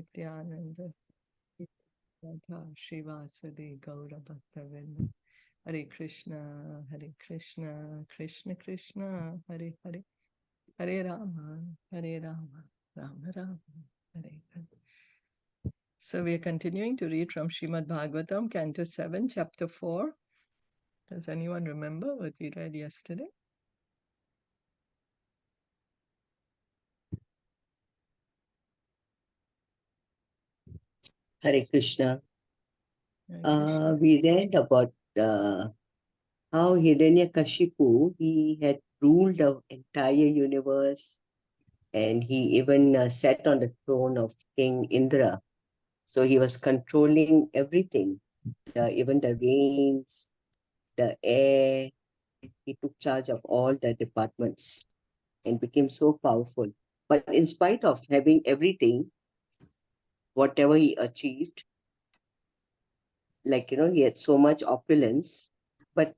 Nityananda Radha Srivasadi Gaura Bhaktavinda. Hare Krishna, Krishna Krishna, Hare Hare, Hare Rama, Rama Rama, Hare Hare. So we are continuing to read from Srimad Bhagavatam, Canto 7, Chapter 4. Does anyone remember what we read yesterday? Hare Krishna. Hare Krishna. We read about how Hiraṇyakaśipu, he had ruled the entire universe, and he even sat on the throne of King Indra. So he was controlling everything, even the rains, the air. He took charge of all the departments and became so powerful. But in spite of having everything, whatever he achieved, he had so much opulence, but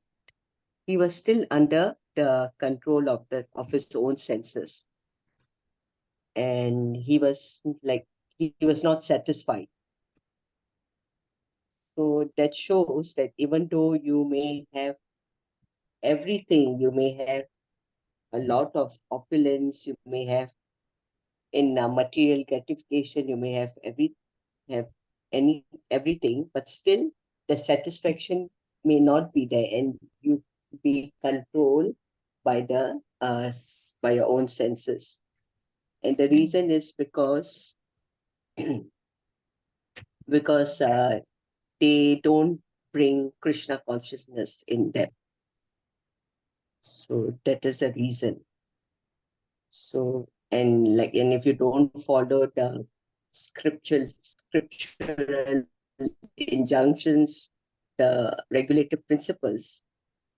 he was still under the control of his own senses, and he was not satisfied. So that shows that even though you may have everything, you may have a lot of opulence, you may have in material gratification, you may have everything, but still the satisfaction may not be there, and you be controlled by by your own senses. And the reason is because they don't bring Krishna consciousness in them. So that is the reason. So and if you don't follow the scriptural injunctions, the regulative principles,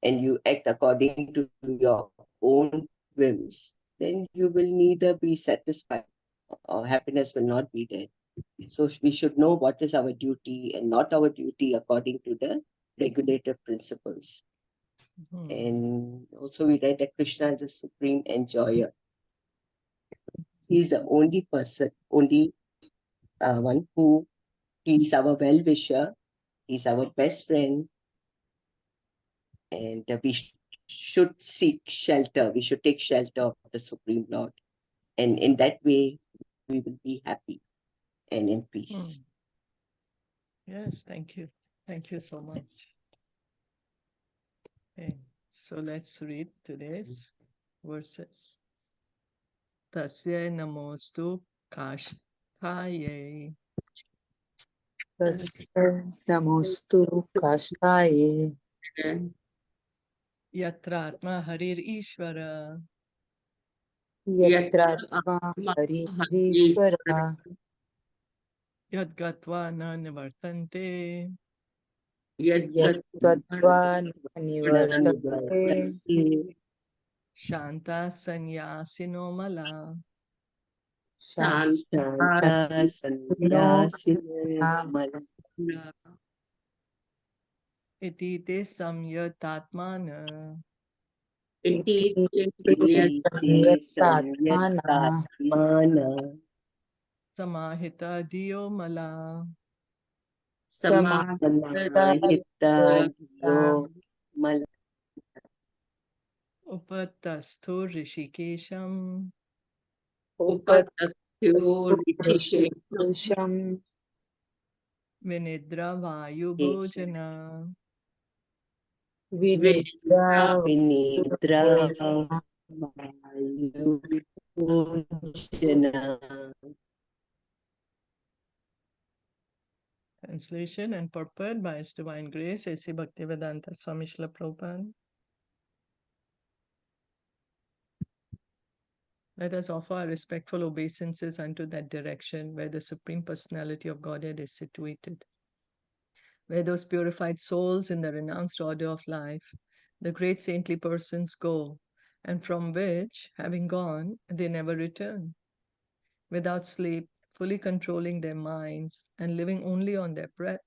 and you act according to your own whims, then you will neither be satisfied or happiness will not be there. So we should know what is our duty and not our duty according to the regulative principles. And also we read that Krishna is the supreme enjoyer. He's the only person, only one who, he's our well-wisher, he's our best friend, and we should seek shelter. We should take shelter of the Supreme Lord. And in that way, we will be happy and in peace. Yes, thank you. Thank you so much. Okay, so let's read today's verses. Tasya namostu kashtaye. Tasya namostu kashtaye. Yatratma harir ishvara. Yatratma harishvara. Yadgatva na nivartante. Yattatva nivartante. Shanta sanyasino mala. Shanta sanyasino mala. Iti te samyatatmana. Iti samyatatmana. Samahita diyo mala. Samahita diyo mala. Upatastu rishikesham. Upatastu rishikesham. Vinidra vayu bhojana. Vinidra vayu bhojana. Translation and purport by His Divine Grace, A.C. Bhaktivedanta Swami Srila Prabhupada. Let us offer our respectful obeisances unto that direction where the Supreme Personality of Godhead is situated, where those purified souls in the renounced order of life, the great saintly persons, go, and from which, having gone, they never return. Without sleep, fully controlling their minds and living only on their breath,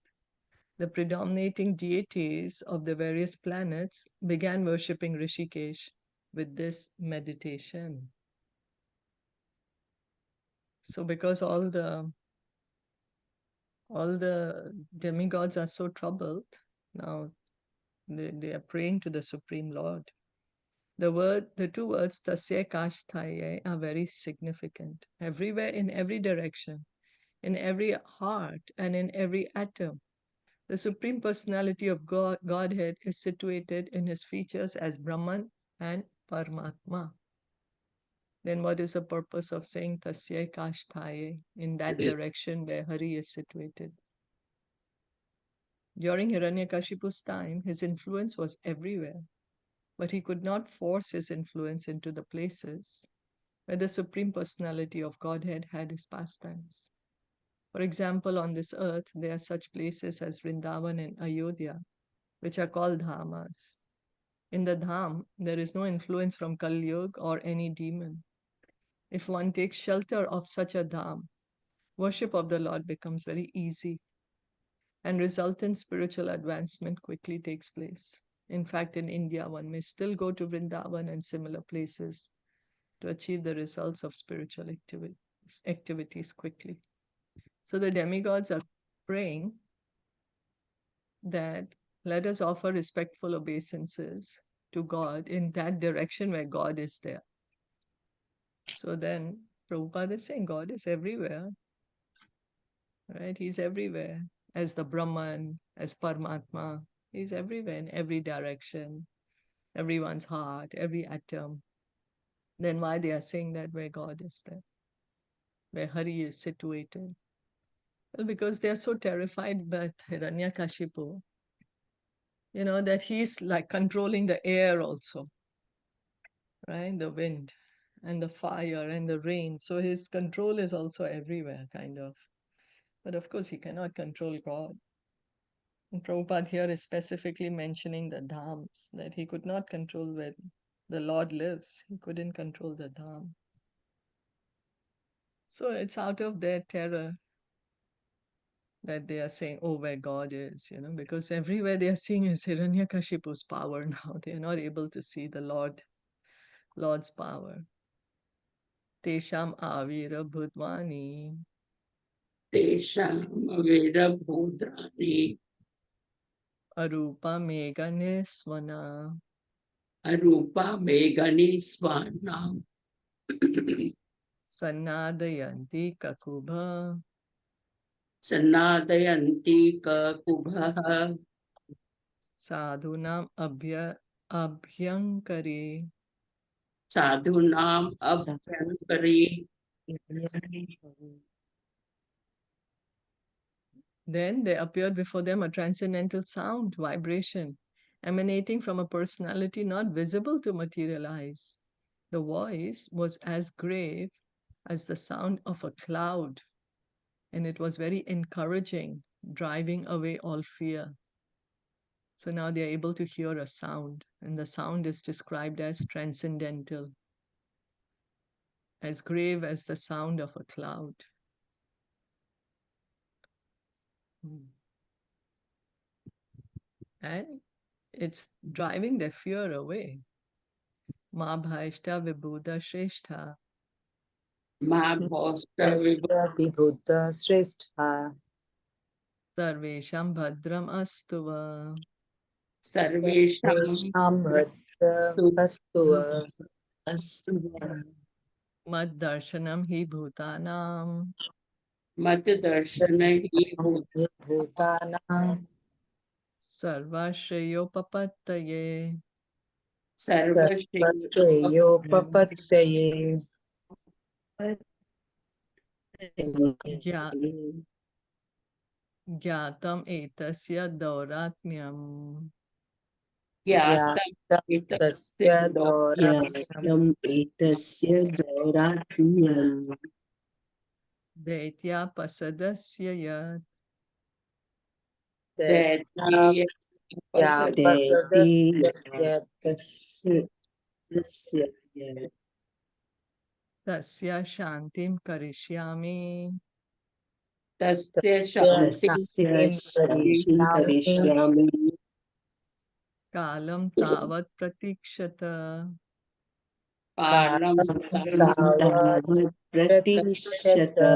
the predominating deities of the various planets began worshipping Rishikesh with this meditation. So because all the all the demigods are so troubled. Now they are praying to the Supreme Lord. The two words tasya kashtaye are very significant. Everywhere, in every direction, in every heart, and in every atom, the Supreme Personality of Godhead is situated in his features as Brahman and Paramatma. Then what is the purpose of saying tasya kashtaye, in that direction where Hari is situated? During Hiraṇyakashipu's time, his influence was everywhere, but he could not force his influence into the places where the Supreme Personality of Godhead had his pastimes. For example, on this earth, there are such places as Vrindavan and Ayodhya, which are called dhamas. In the dham, there is no influence from Kali Yuga or any demon. If one takes shelter of such a dham, worship of the Lord becomes very easy, and resultant spiritual advancement quickly takes place. In fact, in India, one may still go to Vrindavan and similar places to achieve the results of spiritual activities quickly. So the demigods are praying that let us offer respectful obeisances to God in that direction where God is there. So then Prabhupada is saying God is everywhere, right? He's everywhere. As the Brahman, as Paramatma, he's everywhere in every direction, everyone's heart, every atom. Then why they are saying that where God is there, where Hari is situated? Well, because they are so terrified by Hiraṇyakaśipu, that he's like controlling the air also, right? The wind and the fire and the rain. So his control is also everywhere, kind of. But of course, he cannot control God. And Prabhupada here is specifically mentioning the dhams, that he could not control where the Lord lives. He couldn't control the dham. So it's out of their terror that they are saying, oh, where God is, because everywhere they are seeing is Hiraṇyakashipu's power now. They are not able to see the Lord's power. Tesham avira bhudvani. Tesham avira bhudrani. Arupa mega nisvana. Arupa megani svanam. Sannadayanti kakubha. Sannadayanti kakubha. Sadhunam abhyankare. Sadhunam abhyankari. Then there appeared before them a transcendental sound, vibration, emanating from a personality not visible to material eyes. The voice was as grave as the sound of a cloud, and it was very encouraging, driving away all fear. So now they are able to hear a sound, and the sound is described as transcendental, as grave as the sound of a cloud. And it's driving their fear away. Ma bhaishta vibhuda shrestha. Ma bhosta Vibhuta Shrestha. Sarvesham bhadram astuva. sarvesham Bhadram Astuva. Mad darshanam hi bhutanam. mat darshana hi Bhutanam. Sarvashreyopapattaye. Sarvashreyo Papattaye. Gyatam etasya dauratmyam. Gyatam Tasya Doratmyam. Daitya pasadasya yat. Daityaya Tasya shantim karishyami. tasya shanti Kalam tavat pratikshata. kalam Pratikshata.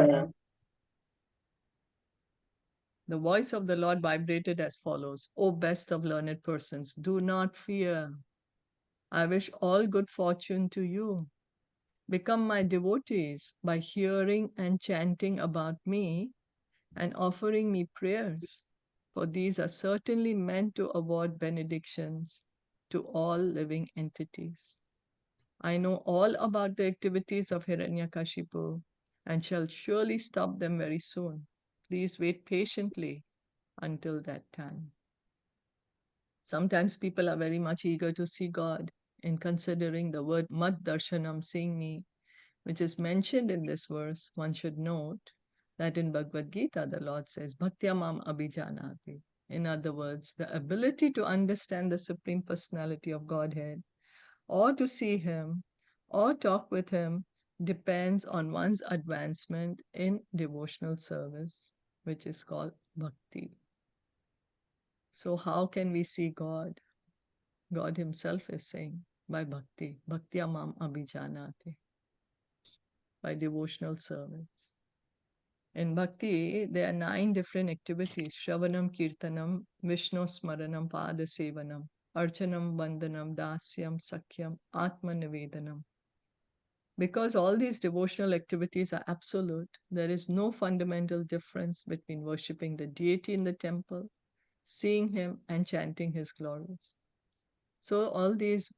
The voice of the Lord vibrated as follows: O best of learned persons, do not fear. I wish all good fortune to you. Become my devotees by hearing and chanting about me and offering me prayers, for these are certainly meant to award benedictions to all living entities. I know all about the activities of Hiraṇyakaśipu and shall surely stop them very soon. Please wait patiently until that time. Sometimes people are very much eager to see God. In considering the word Mad Darshanam, seeing me, which is mentioned in this verse, one should note that in Bhagavad Gita, the Lord says, Bhaktya mam abhijanati. In other words, the ability to understand the Supreme Personality of Godhead, or to see Him, or talk with Him, depends on one's advancement in devotional service, which is called bhakti. So, how can we see God? God Himself is saying, by bhakti, bhaktya mam abhijanati, by devotional service. In bhakti, there are 9 different activities: Shravanam, Kirtanam, Vishnu Smaranam, Pada Sevanam, Archanam, Vandanam, Dasyam, Sakhyam, Atma Nivedanam. Because all these devotional activities are absolute, there is no fundamental difference between worshipping the deity in the temple, seeing Him, and chanting His glories. So all these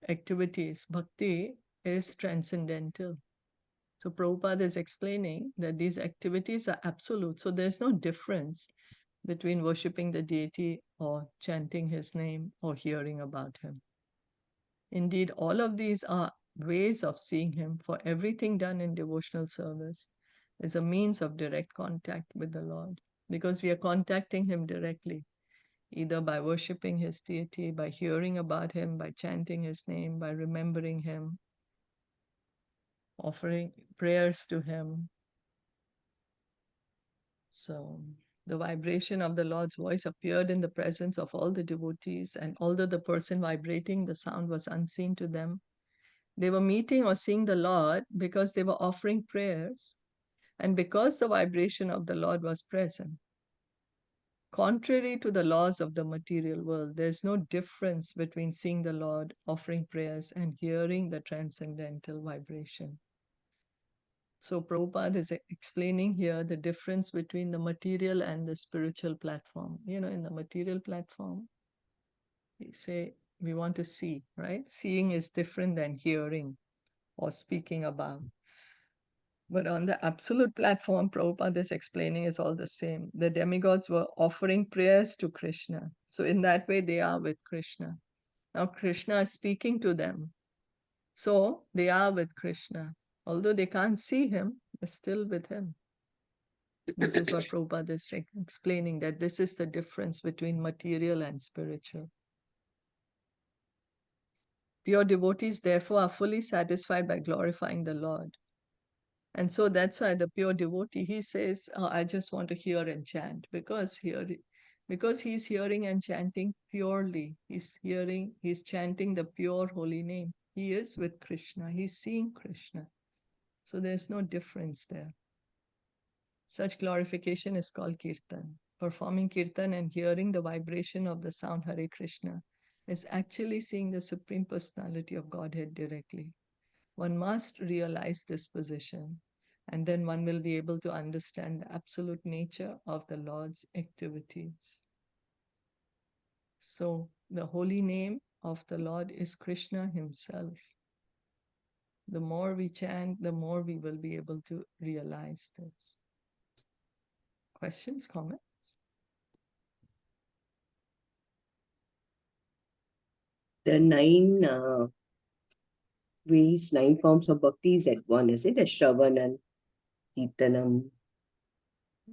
activities, bhakti is transcendental. So Prabhupada is explaining that these activities are absolute. So there's no difference between worshipping the deity or chanting His name or hearing about Him. Indeed, all of these are ways of seeing Him, for everything done in devotional service is a means of direct contact with the Lord, because we are contacting Him directly, either by worshipping His deity, by hearing about Him, by chanting His name, by remembering Him, offering prayers to Him. So the vibration of the Lord's voice appeared in the presence of all the devotees, and although the person vibrating the sound was unseen to them, they were meeting or seeing the Lord because they were offering prayers and because the vibration of the Lord was present. Contrary to the laws of the material world, there's no difference between seeing the Lord, offering prayers, and hearing the transcendental vibration. So Prabhupada is explaining here the difference between the material and the spiritual platform. You know, in the material platform, we say we want to see, right? Seeing is different than hearing or speaking about. But on the absolute platform, Prabhupada is explaining is all the same. The demigods were offering prayers to Krishna. So in that way, they are with Krishna. Now Krishna is speaking to them. So they are with Krishna. Although they can't see Him, they're still with Him. This is what Prabhupada is explaining, that this is the difference between material and spiritual. Pure devotees, therefore, are fully satisfied by glorifying the Lord. And so that's why the pure devotee, he says, I just want to hear and chant, because he's hearing and chanting purely. He's chanting the pure holy name. He is with Krishna. He's seeing Krishna. So there's no difference there. Such glorification is called kirtan. Performing kirtan and hearing the vibration of the sound Hare Krishna is actually seeing the Supreme Personality of Godhead directly. One must realize this position, and then one will be able to understand the absolute nature of the Lord's activities. So the holy name of the Lord is Krishna Himself. The more we chant, the more we will be able to realize this. Questions, comments? The 9 ways, 9 forms of bhakti is that one, is it? A Shravanam, Kirtanam.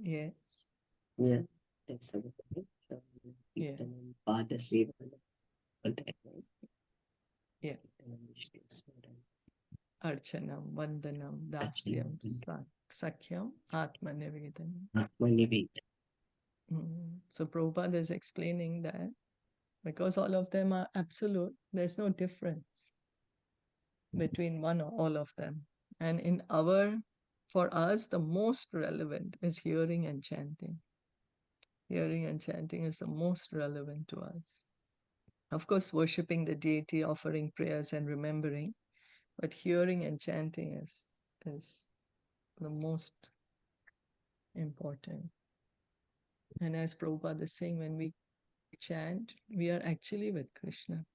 Yes. Yeah, that's a bhakti. Shravanam, Kirtanam, Pada Sevanam. All that, right? Yeah. Kirtanam, Vishnu Smaranam. Archanam, Vandanam, Dasyam, Sakhyam, Atma Nivedanam. Atma Nivedanam. So Prabhupada is explaining that because all of them are absolute, there's no difference between one or all of them. And in our for us, the most relevant is hearing and chanting. Hearing and chanting is the most relevant to us. Of course, worshipping the deity, offering prayers and remembering, but hearing and chanting is the most important. And as Prabhupada is saying, when we chant, we are actually with Krishna.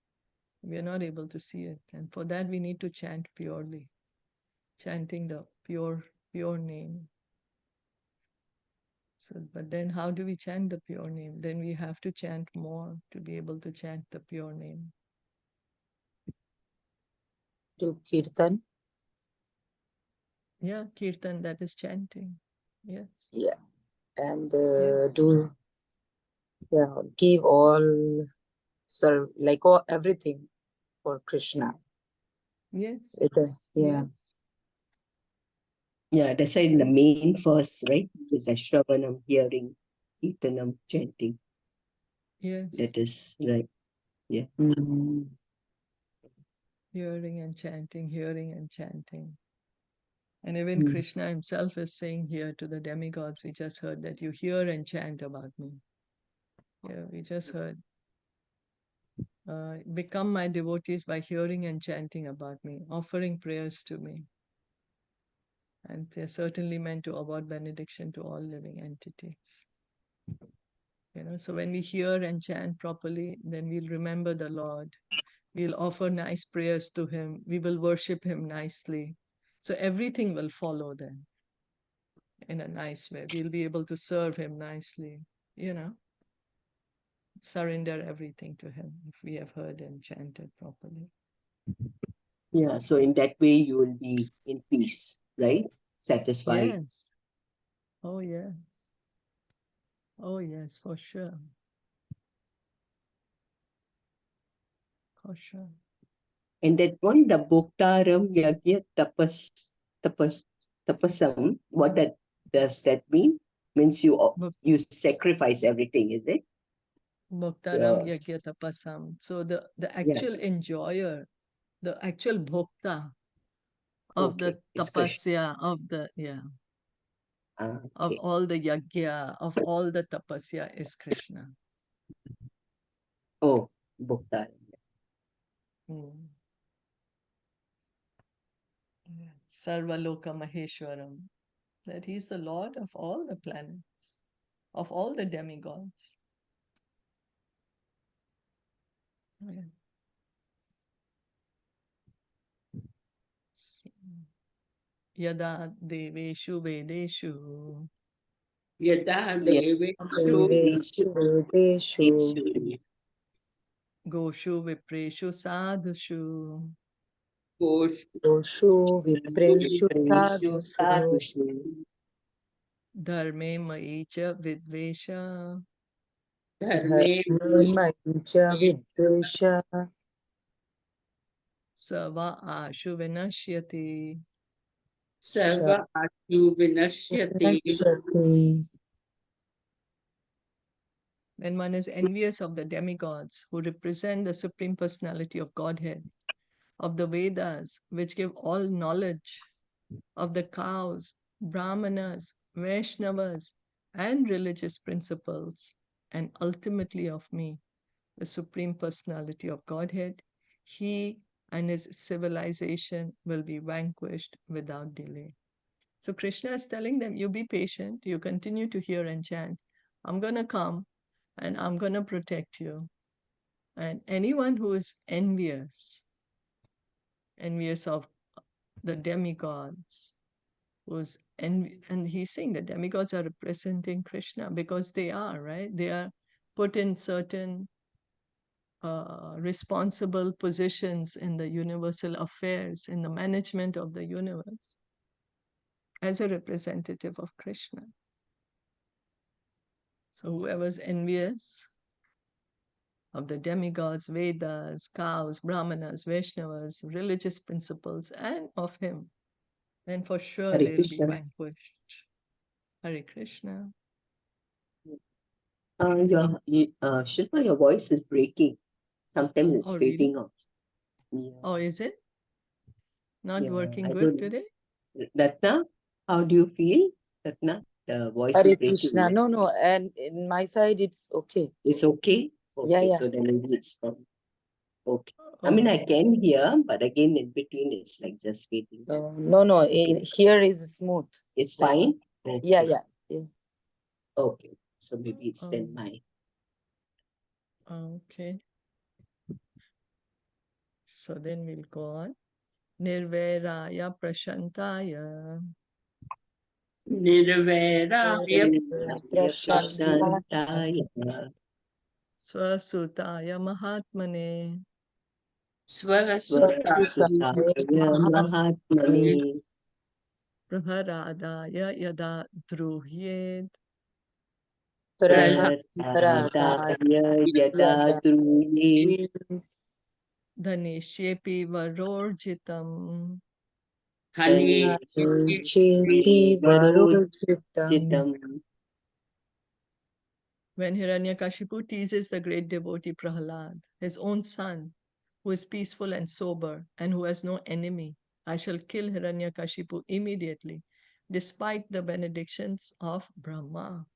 We are not able to see it. And for that, we need to chant purely, chanting the pure name. So, but then how do we chant the pure name? Then we have to chant more to be able to chant the pure name. Do kirtan. Yeah, kirtan, that is chanting. Yes. Yeah. And Yes. give all, serve, like everything for Krishna. Yes. Yeah. Yes. Yeah, that's why in the main verse, right? Is a Shravanam, hearing, Kirtanam, chanting. Yes. That is right. Yeah. Mm. Hearing and chanting, hearing and chanting. And even Krishna himself is saying here to the demigods, we just heard that you hear and chant about me. Yeah, we just heard. Become my devotees by hearing and chanting about me, offering prayers to me. And they're certainly meant to award benediction to all living entities. So when we hear and chant properly, then we'll remember the Lord. We'll offer nice prayers to him. We will worship him nicely. So everything will follow then in a nice way. We'll be able to serve him nicely, surrender everything to him if we have heard and chanted properly. Yeah, so in that way you will be in peace, right? Satisfied. Yes. Oh, yes. Oh, yes, for sure. For sure. And that one, the Bhoktaram Yagya Tapasam, what does that mean? Means you sacrifice everything, is it? Bhoktaram Yes. Yagya Tapasam. So the actual enjoyer, the actual bhokta of the tapasya, of the, of all the yagya, of all the tapasya is Krishna. Oh, Bhoktaram. Sarvaloka Maheshwaram. That he's the Lord of all the planets, of all the demigods. Yada Deveshu Vedeshu. Yada Deveshu Deshu. Goshu Vipreshu Sadhushu. Goshu Vipreshu Sadhushu. Dharme Maicha Vidvesha. Dharme Maicha Vidvesha. Sava Ashu Vinashyati. Sarva Ashu Vinashyati. When one is envious of the demigods who represent the Supreme Personality of Godhead, of the Vedas, which give all knowledge, of the cows, Brahmanas, Vaishnavas, and religious principles, and ultimately of me, the Supreme Personality of Godhead, he and his civilization will be vanquished without delay. So Krishna is telling them, you be patient, you continue to hear and chant. I'm going to come and I'm going to protect you. And anyone who is envious of the demigods, and he's saying the demigods are representing Krishna because they are, right? They are put in certain responsible positions in the universal affairs, in the management of the universe, as a representative of Krishna. So whoever's envious of the demigods, Vedas, cows, Brahmanas, Vaishnavas, religious principles, and of him, then for sure Hare they'll Krishna. be vanquished. Hare Krishna. Shilpa, your voice is breaking. Sometimes it's really? fading off. Yeah. Oh, is it? Not working I good don't know. today? Ratna, How do you feel, Ratna? The voice Hare is breaking. Krishna. No, and in my side it's okay. It's okay? Okay, Yeah. so then maybe it's from. Okay. I mean, I can hear, but again, in between, it's like just waiting. No. Here is smooth. It's Like, fine? Yeah. Okay. Okay. So maybe it's then mine. Okay. So then we'll go on. Nirvairaya prashantaya Nirvairaya Prashantaya swasutaya mahatmane Swasutaya Mahatmane praharadaya yada druhyed Praharadaya Yada Druye dhaneshyepi varorjitam. Chitam. When Hiraṇyakāśipu teases the great devotee Prahlad, his own son, who is peaceful and sober and who has no enemy, I shall kill Hiraṇyakāśipu immediately, despite the benedictions of Brahma.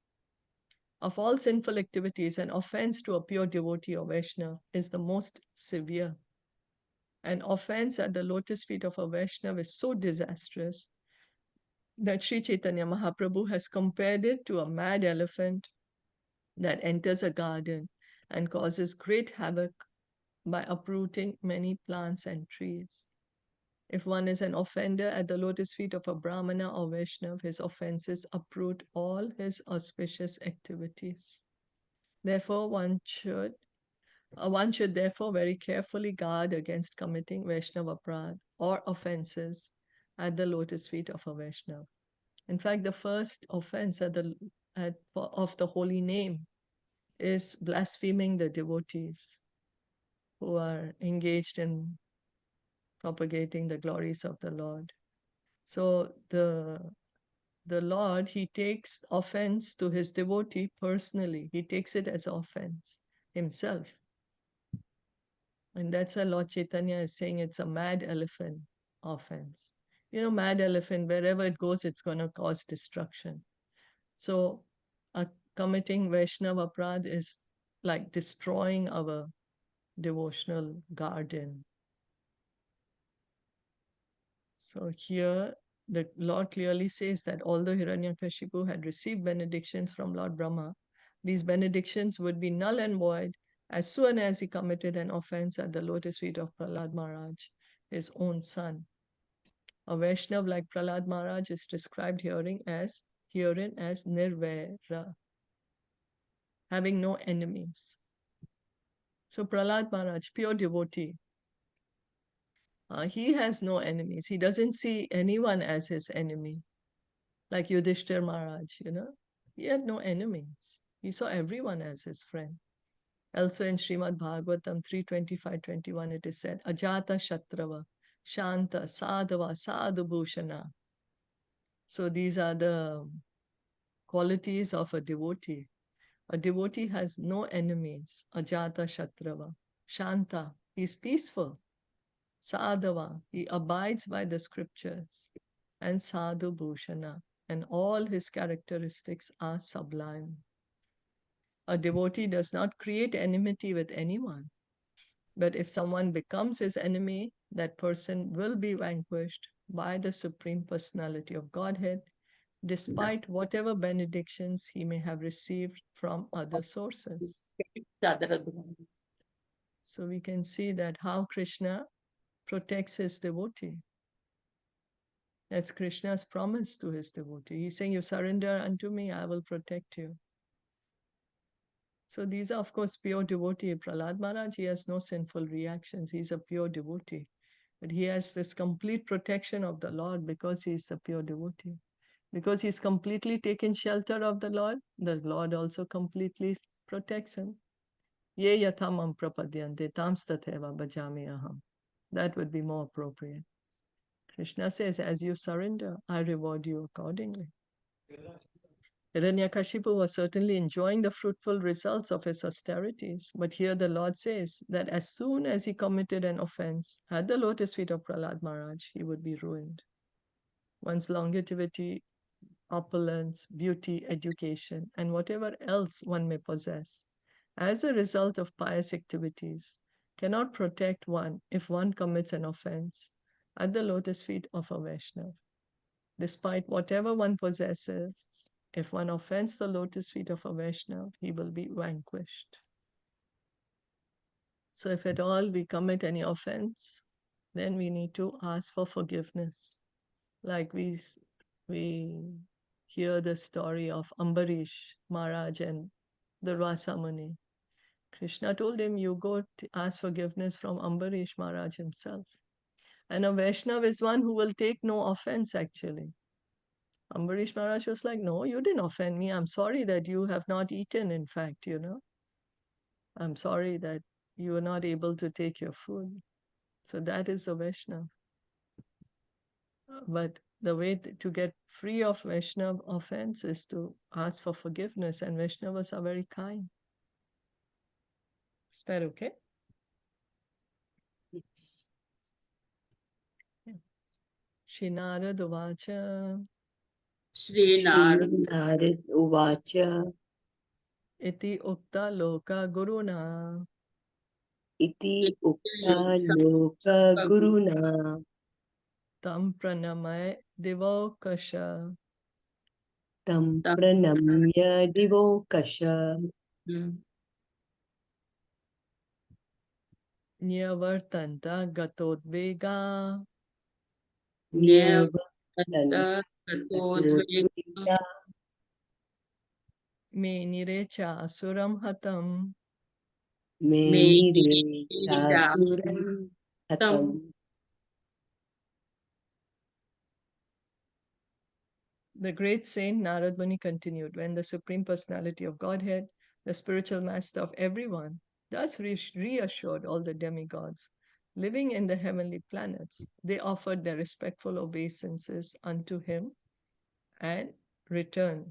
Of all sinful activities, an offense to a pure devotee or Vaishnava is the most severe. An offense at the lotus feet of a Vaishnava is so disastrous that Sri Chaitanya Mahaprabhu has compared it to a mad elephant that enters a garden and causes great havoc by uprooting many plants and trees. If one is an offender at the lotus feet of a Brahmana or Vaishnava, his offenses uproot all his auspicious activities. Therefore, one should therefore very carefully guard against committing Vaishnava aparadh or offenses at the lotus feet of a Vaishnava. In fact, the first offense of the holy name is blaspheming the devotees who are engaged in propagating the glories of the Lord. So the Lord, he takes offense to his devotee personally. He takes it as offense himself. And that's why Lord Chaitanya is saying it's a mad elephant offense. Mad elephant, wherever it goes, it's going to cause destruction. So committing Vaishnava aparadh is like destroying our devotional garden. So here the Lord clearly says that although Hiraṇyakāśipu had received benedictions from Lord Brahma, these benedictions would be null and void as soon as he committed an offense at the lotus feet of Prahlad Maharaj, his own son. A Vaishnav like Prahlad Maharaj is described herein as Nirvaira, having no enemies. So Prahlad Maharaj, pure devotee, he has no enemies. He doesn't see anyone as his enemy. Like Yudhishthir Maharaj, he had no enemies. He saw everyone as his friend. Also in Srimad Bhagavatam 3:25-21, it is said, Ajata Shatrava, Shanta, Sadhava, Sadhubhushana. So these are the qualities of a devotee. A devotee has no enemies. Ajata Shatrava. Shanta, he is peaceful. Sadhava, he abides by the scriptures. And Sadhu Bhushana, and all his characteristics are sublime. A devotee does not create enmity with anyone. But if someone becomes his enemy, that person will be vanquished by the Supreme Personality of Godhead, despite whatever benedictions he may have received from other sources. So we can see that how Krishna protects his devotee. That's Krishna's promise to his devotee. He's saying, you surrender unto me, I will protect you. So these are, of course, pure devotee. Prahlad Maharaj, he has no sinful reactions. He's a pure devotee. But he has this complete protection of the Lord because he's a pure devotee. Because he's completely taken shelter of the Lord also completely protects him. Ye yathamam prapadyante tamstateva bhajami aham. That would be more appropriate. Krishna says, as you surrender, I reward you accordingly. Hiraṇyakāśipu was certainly enjoying the fruitful results of his austerities, but here the Lord says that as soon as he committed an offense at the lotus feet of Prahlad Maharaj, he would be ruined. one's longevity, opulence, beauty, education, and whatever else one may possess, as a result of pious activities, cannot protect one if one commits an offense at the lotus feet of a Vaishnava. Despite whatever one possesses, if one offends the lotus feet of a Vaishnava, he will be vanquished. So if at all we commit any offense, then we need to ask for forgiveness. Like we hear the story of Ambarish Maharaj and the Rasa Muni. Krishna told him, you go ask forgiveness from Ambarish Maharaj himself. And a Vaishnava is one who will take no offense actually. Ambarish Maharaj was like, no, you didn't offend me. I'm sorry that you have not eaten, in fact, I'm sorry that you were not able to take your food. So that is a Vaishnava. But the way to get free of Vaishnava offense is to ask for forgiveness, and Vaishnavas are very kind. Is that okay? Yes. Shri Narada Vacha Srinarad Uvacha iti ukta loka guruna iti ukta loka guruna tam pranamay divokasha tam pranamya divokasha nyavartanta gatodvega nyavatanta gatodvita menire cha asuram hatam. menire chasuram hatam. The great saint Narad Muni continued, when the Supreme Personality of Godhead, the spiritual master of everyone, thus reassured all the demigods living in the heavenly planets, they offered their respectful obeisances unto him and returned,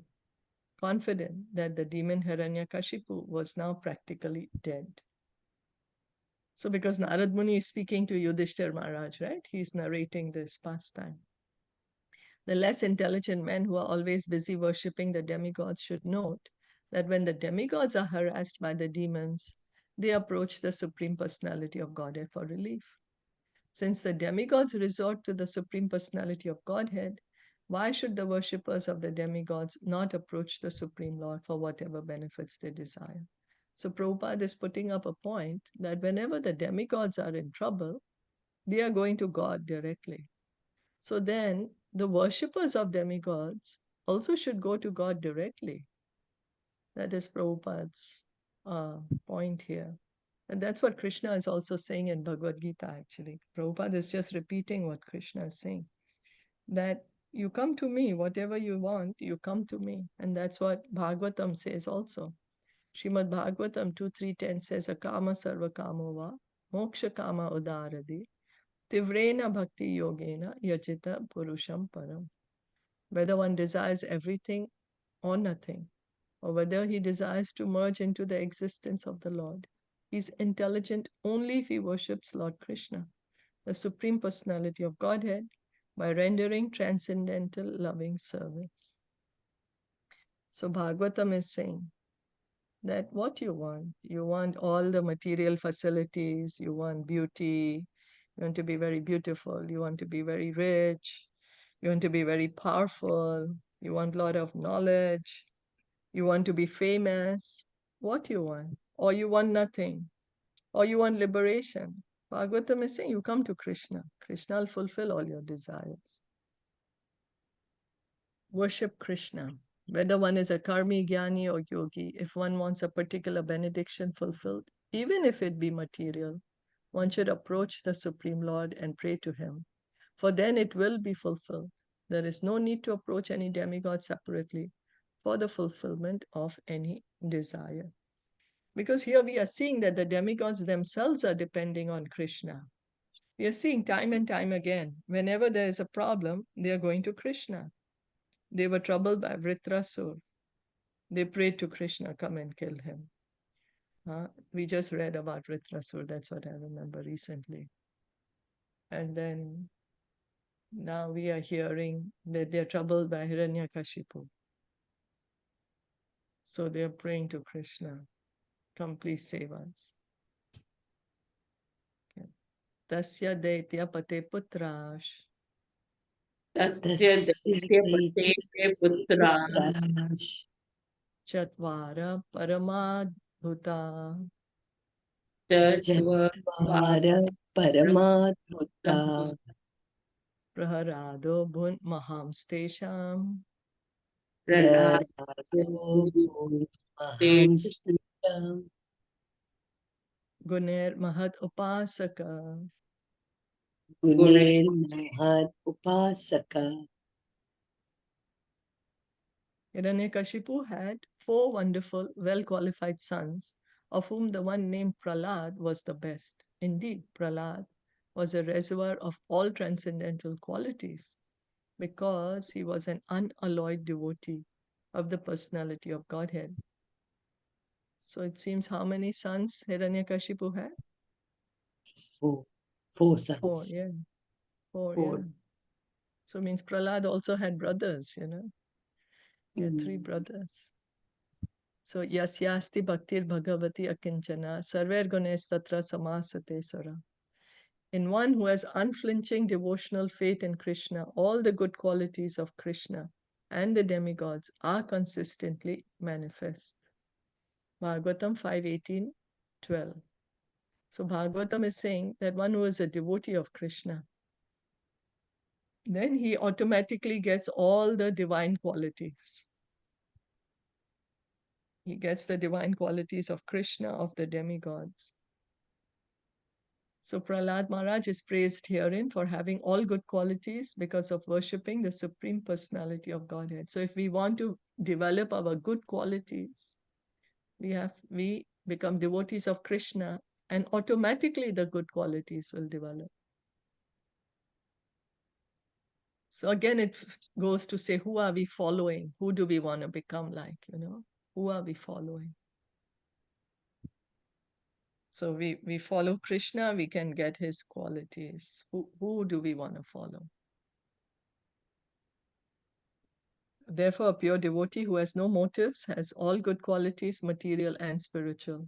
confident that the demon Hiraṇyakaśipu was now practically dead. So because Narad Muni is speaking to Yudhishthir Maharaj, right? He's narrating this pastime. The less intelligent men who are always busy worshipping the demigods should note that when the demigods are harassed by the demons, they approach the Supreme Personality of Godhead for relief. Since the demigods resort to the Supreme Personality of Godhead, why should the worshippers of the demigods not approach the Supreme Lord for whatever benefits they desire? So Prabhupada is putting up a point that whenever the demigods are in trouble, they are going to God directly. So then the worshippers of demigods also should go to God directly. That is Prabhupada's point here. And that's what Krishna is also saying in Bhagavad Gita, actually. Prabhupada is just repeating what Krishna is saying. That you come to me, whatever you want, you come to me. And that's what Bhagavatam says also. Srimad Bhagavatam 2.3.10 says, Akama sarva kamova, moksha kama udaradi, tivrena bhakti yogena yajita purusham param. Whether one desires everything or nothing, or whether he desires to merge into the existence of the Lord, he is intelligent only if he worships Lord Krishna, the Supreme Personality of Godhead, by rendering transcendental loving service. So Bhagavatam is saying that what you want all the material facilities, you want beauty, you want to be very beautiful, you want to be very rich, you want to be very powerful, you want a lot of knowledge, you want to be famous, what you want, or you want nothing, or you want liberation. Bhagavatam is saying you come to Krishna. Krishna will fulfill all your desires. Worship Krishna. Whether one is a karmi, jnani, or yogi, if one wants a particular benediction fulfilled, even if it be material, one should approach the Supreme Lord and pray to him, for then it will be fulfilled. There is no need to approach any demigod separately for the fulfillment of any desire. Because here we are seeing that the demigods themselves are depending on Krishna. We are seeing time and time again, whenever there is a problem, they are going to Krishna. They were troubled by Vritrasur. They prayed to Krishna, come and kill him. We just read about Vritrasur, that's what I remember recently. And then Now we are hearing that they are troubled by Hiraṇyakaśipu. So they are praying to Krishna, come please save us. Okay. Tasya daitya pate putrash Tasya Daitya Pate Putra chatvara paramadhuta Tatva Jatvara Paramadhuta praharado bhun mahamstesham Pralad Prarado Maham Sritam guner mahad upasaka. Gunet Guner Mahat Upasaka. Hiraṇyakashipu had 4 wonderful, well-qualified sons, of whom the one named Pralad was the best. Indeed, Pralad was a reservoir of all transcendental qualities because he was an unalloyed devotee of the personality of Godhead. So it seems how many sons Hiraṇyakashipu had? Four 4, sons. yeah. 4, Four. yeah. So it means Pralad also had brothers, He had 3 Mm. brothers. So yasyasti bhaktir bhagavati akinchana sarver gunes tatra samasate sura. In one who has unflinching devotional faith in Krishna, all the good qualities of Krishna and the demigods are consistently manifest. Bhagavatam 5:18-12. So Bhagavatam is saying that one who is a devotee of Krishna, then he automatically gets all the divine qualities. He gets the divine qualities of Krishna, of the demigods. So Prahlad Maharaj is praised herein for having all good qualities because of worshipping the Supreme Personality of Godhead. So if we want to develop our good qualities, we become devotees of Krishna, and automatically the good qualities will develop. So again, it goes to say, who are we following? Who do we want to become like, Who are we following? So we follow Krishna, we can get his qualities. Who do we want to follow? Therefore, a pure devotee who has no motives has all good qualities, material and spiritual.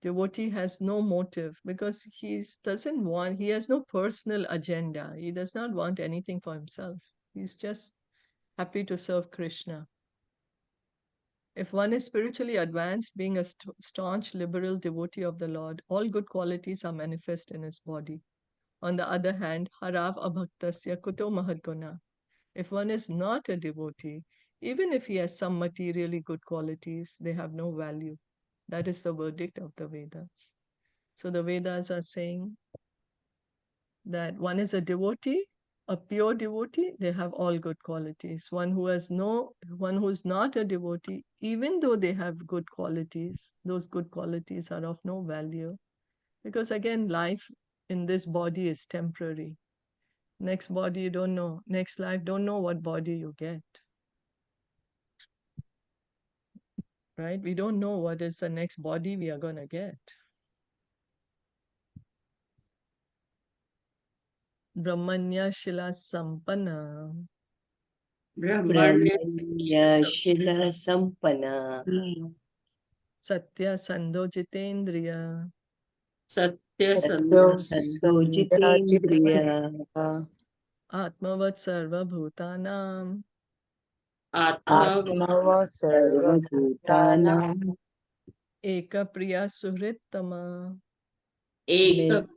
Devotee has no motive because he has no personal agenda. He does not want anything for himself. He's just happy to serve Krishna. If one is spiritually advanced, being a staunch liberal devotee of the Lord, all good qualities are manifest in his body. On the other hand, harav abhaktasya kuto mahadguna. If one is not a devotee, even if he has some materially good qualities, they have no value. That is the verdict of the Vedas. So the Vedas are saying that one is a devotee, a pure devotee, they have all good qualities. One who is not a devotee, even though they have good qualities, those good qualities are of no value. Because again, life in this body is temporary. Next body, you don't know. Next life, don't know what body you get. Right? We don't know what is the next body we are going to get. Brahmanya Shila Sampana. Brahmanya Shila Sampana Satya Sandho Jitendriya. Satya Satya Sandhu Sandho Jitendriya Atmavat Sarva Bhutanam. Atma Atma Sarva Bhutanam Eka Priya Suhrittama. Eka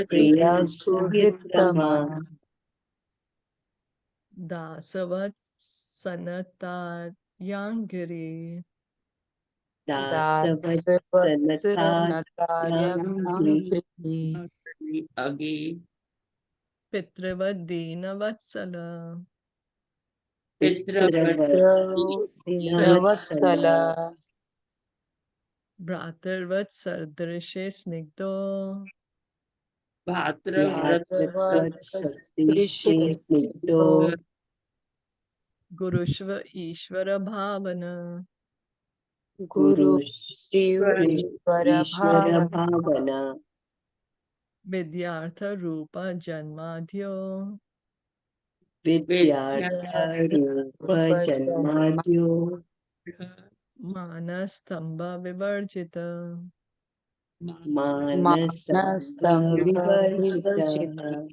Priya Suhritama Dasavat Sanatar Yangiri. Dasavat Sanatat Yangri Agi Pitravat Dina Vatsala. Pitravat Navatsala Bhratarvat Sardrishe Snigdho. Bhatra Bhadravat Satishe Snigdho Gurushva Ishvara Bhavana. Guru Ishvara Bhavana Vidyartha Rupa Janmadhyo. Vidyartha Janmadyo Manastamba Vivarjita. Manasam Vivarjita.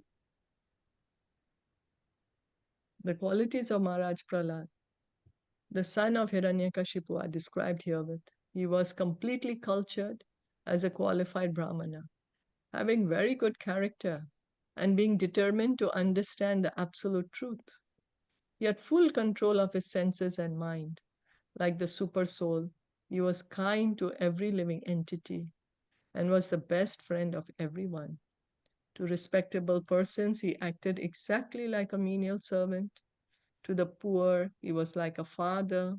The qualities of Maharaj Prahlad, the son of Hiraṇyakaśipu, are described herewith. He was completely cultured as a qualified Brahmana, having very good character and being determined to understand the absolute truth. He had full control of his senses and mind. Like the super soul, he was kind to every living entity and was the best friend of everyone. To respectable persons, he acted exactly like a menial servant. To the poor, he was like a father.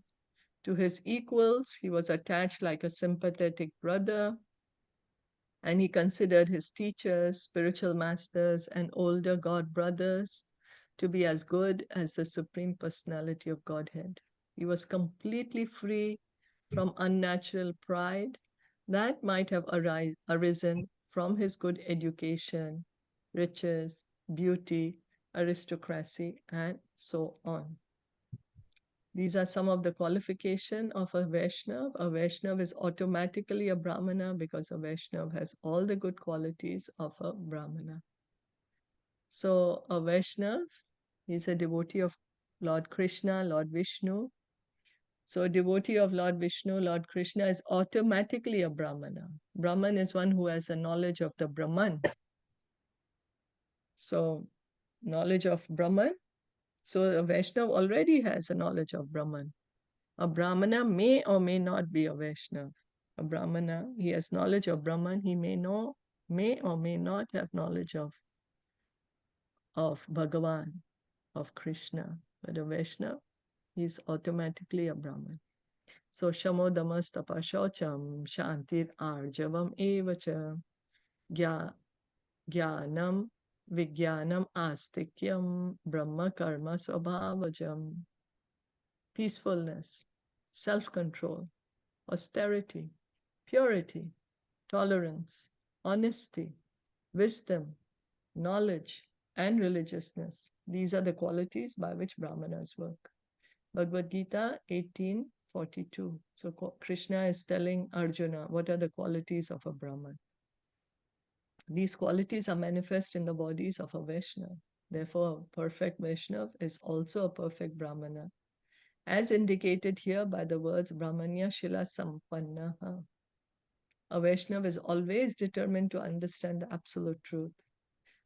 To his equals, he was attached like a sympathetic brother. And he considered his teachers, spiritual masters, and older God brothers to be as good as the Supreme Personality of Godhead. He was completely free from unnatural pride that might have arisen from his good education, riches, beauty, aristocracy, and so on. These are some of the qualifications of a Vaishnav. A Vaishnav is automatically a Brahmana because a Vaishnav has all the good qualities of a Brahmana. So a Vaishnav is a devotee of Lord Krishna, Lord Vishnu. So a devotee of Lord Vishnu, Lord Krishna is automatically a Brahmana. Brahman is one who has a knowledge of the Brahman. So knowledge of Brahman. So a Vaishnav already has a knowledge of Brahman. A Brahmana may or may not be a Vaishnav. A Brahmana, he has knowledge of Brahman, he may or may not have knowledge of Bhagavan, of Krishna. But a Vaishnav, he's automatically a Brahman. So Shamo Damas Tapa Shaucham Shantir Arjavam Evacha Jnanam Vijnanam Astikyam Brahma Karma Swabhavajam. Peacefulness, self-control, austerity, purity, tolerance, honesty, wisdom, knowledge, and religiousness. These are the qualities by which Brahmanas work. Bhagavad Gita 18:42. So Krishna is telling Arjuna what are the qualities of a Brahman. These qualities are manifest in the bodies of a Vaishnava. Therefore, a perfect Vaishnava is also a perfect Brahmana, as indicated here by the words Brahmanya Shila Sampannaha. A Vaishnava is always determined to understand the absolute truth.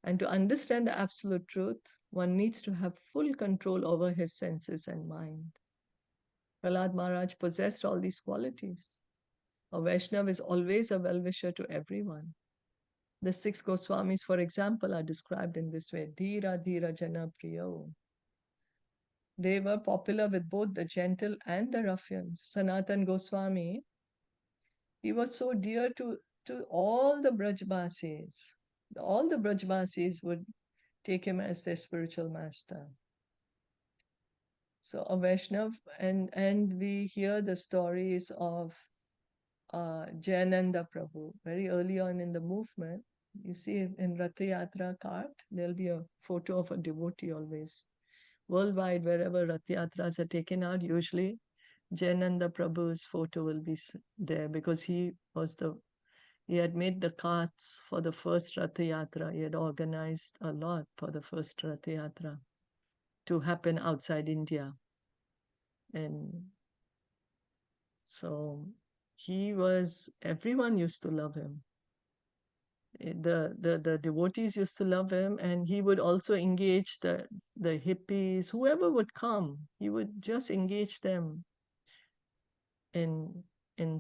And to understand the absolute truth, one needs to have full control over his senses and mind. Prahlad Maharaj possessed all these qualities. A Vaishnava is always a well-wisher to everyone. The 6 Goswamis, for example, are described in this way. Dhira Dhira Jana Priyo. They were popular with both the gentle and the ruffians. Sanatan Goswami, he was so dear to all the Brajbasis. All the Brajbasis would take him as their spiritual master. So a Vaishnav, and we hear the stories of Jayananda Prabhu. Very early on in the movement, you see in Ratha Yatra cart, there'll be a photo of a devotee always. Worldwide, wherever Rath Yatras are taken out, usually Jayananda Prabhu's photo will be there because he had made the carts for the first Rath Yatra. He had organized a lot for the first Rath Yatra to happen outside India. And so everyone used to love him. The devotees used to love him, and he would also engage the hippies, whoever would come, he would just engage them in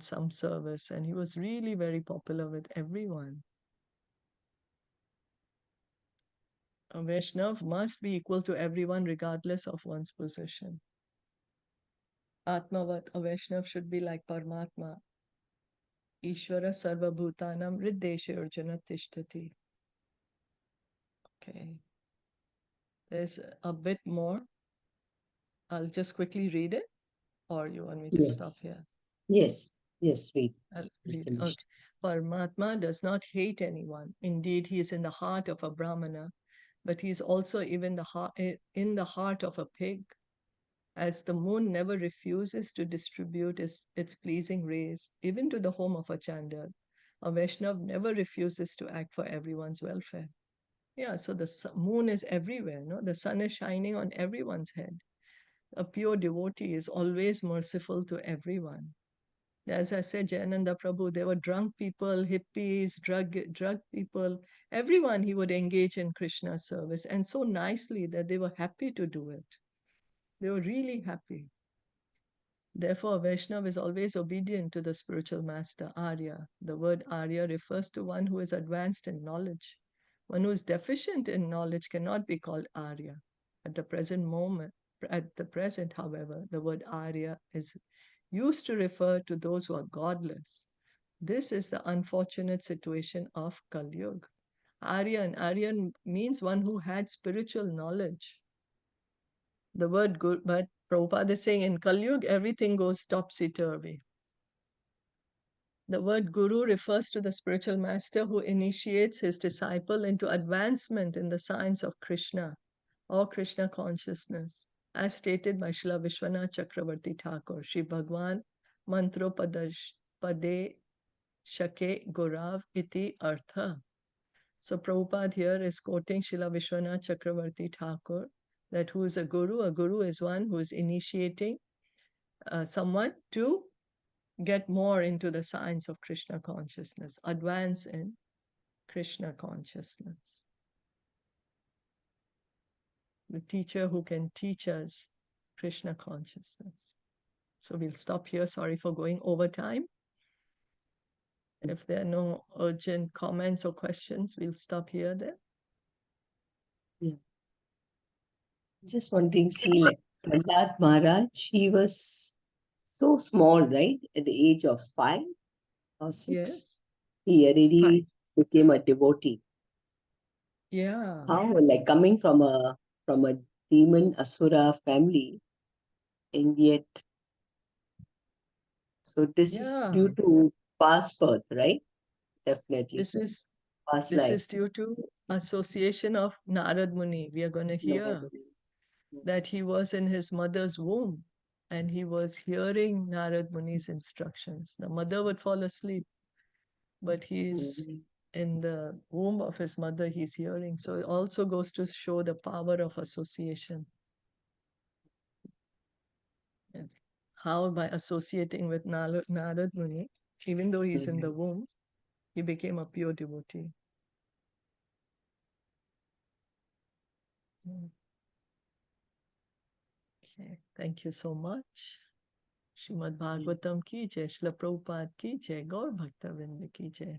some service, and he was really very popular with everyone. A Vaishnav must be equal to everyone regardless of one's position. Atmavat, a Vaishnav should be like Paramatma. Ishvara sarva bhutanam riddeshe arjuna tishtati. Okay. There's a bit more. I'll just quickly read it, or you want me to stop here? Yes, read. I'll read. Okay. Paramatma does not hate anyone. Indeed, he is in the heart of a Brahmana. but he's also even in the heart of a pig, as the moon never refuses to distribute its pleasing rays, even to the home of a Chandal. A Vaishnav never refuses to act for everyone's welfare. Yeah, so the moon is everywhere, no? The sun is shining on everyone's head. A pure devotee is always merciful to everyone. As I said, Jayananda Prabhu, there were drunk people, hippies, drug people, everyone he would engage in Krishna service, and so nicely that they were happy to do it. They were really happy. Therefore, Vaishnava is always obedient to the spiritual master, Arya. The word Arya refers to one who is advanced in knowledge. One who is deficient in knowledge cannot be called Arya. At the present, however, the word Arya is used to refer to those who are godless. This is the unfortunate situation of Kali Yuga. Aryan means one who had spiritual knowledge. The word good, but Prabhupada is saying in Kali Yuga, everything goes topsy-turvy. The word guru refers to the spiritual master who initiates his disciple into advancement in the science of Krishna or Krishna consciousness, as stated by Srila Vishwanath Chakravarti Thakur, Shri Bhagwan Mantro Pade Shake Gurav Iti Artha. So Prabhupada here is quoting Srila Vishwanath Chakravarti Thakur, that who is a guru? A guru is one who is initiating someone to get more into the science of Krishna consciousness, advance in Krishna consciousness. The teacher who can teach us Krishna consciousness. So we'll stop here. Sorry for going over time. If there are no urgent comments or questions, we'll stop here then. Yeah. Just wanting to see, like Prahlad Maharaj, he was so small, right? At the age of 5 or 6, Yes. he already became a devotee. Yeah. How, like coming from a demon asura family, and yet, so this is Yeah. due to past birth, right? Definitely. This is Past this life. is due to association of Narad Muni. We are going to hear that he was in his mother's womb and he was hearing Narad Muni's instructions. The mother would fall asleep, but he's in the womb of his mother, he's hearing. So it also goes to show the power of association. And how by associating with Narad Muni, even though he's in the womb, he became a pure devotee. Okay, thank you so much. Srimad Bhagavatam ki jai, Srila Prabhupada ki jai, Gaur Bhakta Vrinda ki jai.